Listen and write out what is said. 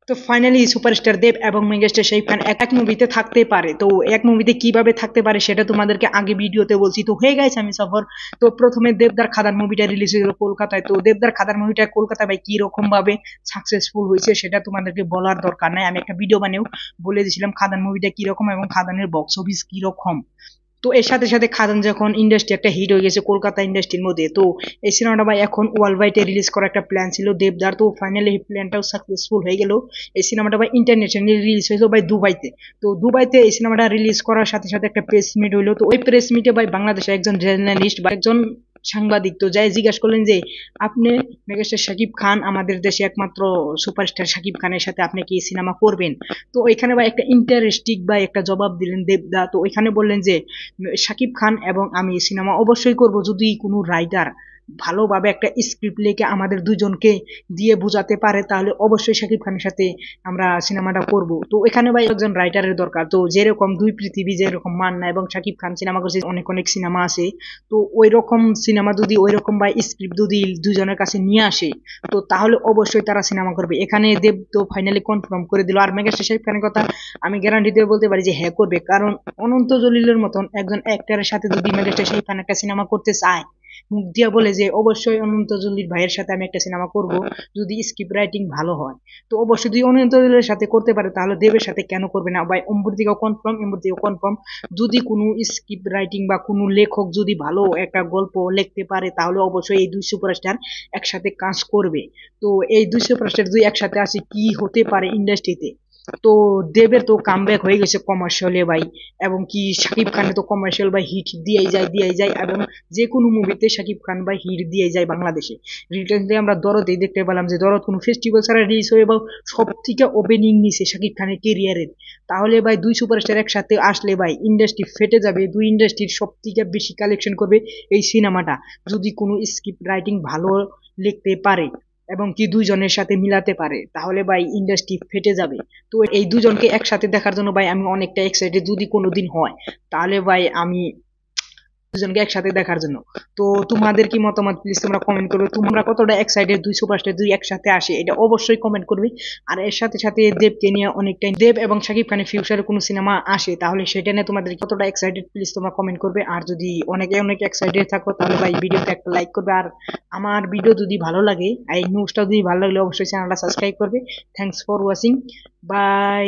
তো finally superstar দেব এবং megastar Shakib Khan এক মুভিতে থাকতে পারে। তো এক মুভিতে কিভাবে থাকতে পারে সেটা তোমাদেরকে আগে ভিডিওতে বলছি। তো হয়ে গেছে আমি সফর। তো প্রথমে দেবদার খাদান মুভিটা রিলিজ হয়েছিল কলকাতায়। তো দেবদার খাদান মুভিটা কলকাতায় ভাই কি রকম ভাবে সাকসেসফুল হয়েছে সেটা তোমাদেরকে বলার দরকার নাই। আমি একটা ভিডিও বানিয়েও বলে দিয়েছিলাম খাদান মুভিটা কিরকম এবং খাদানের বক্স অফিস কিরকম। তো এর সাথে সাথে খাদান যখন ইন্ডাস্ট্রি একটা হিট হয়ে গেছে কলকাতা ইন্ডাস্ট্রির মধ্যে, তো এই সিনেমাটা ভাই এখন ওয়ার্ল্ড ওয়াইডে রিলিজ করার একটা প্ল্যান ছিল দেবদার। তো ফাইনালি এই প্ল্যানটাও সাকসেসফুল হয়ে গেল। এই সিনেমাটা ভাই ইন্টারন্যাশনালি রিলিজ হয়েছিল ভাই দুবাইতে। তো দুবাইতে এই সিনেমাটা রিলিজ করার সাথে সাথে একটা প্রেস মিট হইলো। তো ওই প্রেস মিটে ভাই বাংলাদেশে একজন জার্নালিস্ট বা একজন সাংবাদিক তো যাই জিজ্ঞাসা করলেন যে আপনি মেগাস্টার শাকিব খান আমাদের দেশে একমাত্র সুপারস্টার শাকিব খানের সাথে আপনি কি সিনেমা করবেন? তো এখানে ভাই একটা ইন্টারেস্টিং বা একটা জবাব দিলেন দেবদা। তো ওইখানে বললেন যে শাকিব খান এবং আমি সিনেমা অবশ্যই করব যদি কোনো রাইটার ভালোভাবে একটা স্ক্রিপ্ট লিখে আমাদের দুজনকে দিয়ে বোঝাতে পারে, তাহলে অবশ্যই শাকিব খানের সাথে আমরা সিনেমাটা করব। তো এখানে ভাই একজন রাইটারের দরকার। তো যেরকম দুই পৃথিবী যেরকম মান্না এবং শাকিব খান সিনেমা করছে, অনেক অনেক সিনেমা আছে। তো ওই রকম সিনেমা যদি ওই রকম ভাই স্ক্রিপ্ট যদি দুজনের কাছে নিয়ে আসে, তো তাহলে অবশ্যই তারা সিনেমা করবে। এখানে দেব তো ফাইনালি কনফার্ম করে দিল। আর মেগাস্টার শাকিব খানের কথা আমি গ্যারান্টি দিয়ে বলতে পারি যে হ্যাঁ করবে, কারণ অনন্ত জলিলের মতন একজন অ্যাক্টরের সাথে যদি মেগাস্টার শাকিব খান একটা সিনেমা করতে চায়, মুখ দিয়া বলে যে অবশ্যই অনন্ত জলিল ভাইয়ের সাথে আমি একটা সিনেমা করব যদি স্ক্রিপ্ট রাইটিং ভালো হয়, তো অবশ্যই যদি অনন্ত জলিলের সাথে করতে পারে তাহলে দেবের সাথে কেন করবে না ভাই। অম্বর দিকেও কনফার্ম, এম্বর দিকেও কনফার্ম। যদি কোনো স্ক্রিপ্ট রাইটিং বা কোনো লেখক যদি ভালো একটা গল্প লিখতে পারে তাহলে অবশ্যই এই দুই সুপারস্টার একসাথে কাজ করবে। তো এই দুই সুপারস্টার দুই একসাথে আসে কি হতে পারে ইন্ডাস্ট্রিতে। তো দেবের তো কামব্যাক হয়ে গেছে কমার্শিয়ালে ভাই, এবং কি শাকিব খানের তো কমার্শিয়াল ভাই হিট দিয়েই যায় এবং যে কোনো মুভিতে শাকিব খান ভাই হিট দিয়ে যায় বাংলাদেশে। রিসেন্টলি আমরা দরদেই দেখতে পেলাম যে দরদ কোনো ফেস্টিভ্যাল ছাড়া রিলিজ হয়ে এবং সব থেকে ওপেনিং নিছে শাকিব খানের কেরিয়ারের। তাহলে ভাই দুই সুপারস্টার একসাথে আসলে ভাই ইন্ডাস্ট্রি ফেটে যাবে। দুই ইন্ডাস্ট্রির সব থেকে বেশি কালেকশন করবে এই সিনেমাটা যদি কোনো স্ক্রিপ্ট রাইটিং ভালো লিখতে পারে এবং কি দুইজনের সাথে মিলাতে পারে, তাহলে ভাই ইন্ডাস্ট্রি ফেটে যাবে। তো এই দুজনকে একসাথে দেখার জন্য ভাই আমি অনেকটা এক্সাইটেড, যদি কোনোদিন হয় তাহলে ভাই আমি দুজনকে একসাথে দেখার জন্য। তো তোমাদের কি মতামত প্লিজ তোমরা কমেন্ট করবে, তোমরা কতটা এক্সাইটেড দুই সুপারস্টার দুই একসাথে আসে এটা অবশ্যই কমেন্ট করবে। আর এর সাথে সাথে দেবকে নিয়ে অনেকটাই দেব এবং শাকিব খানের ফিউচারে কোনো সিনেমা আসে তাহলে সেটা নিয়ে তোমাদের কতটা এক্সাইটেড প্লিজ তোমরা কমেন্ট করবে। আর যদি অনেকে অনেক এক্সাইটেড থাকো তাহলে ভাই ভিডিওতে একটা লাইক করবে। আর আমার ভিডিও যদি ভালো লাগে, এই নিউজটা যদি ভালো লাগলে অবশ্যই চ্যানেলটা সাবস্ক্রাইব করবে। Thanks for watching, by.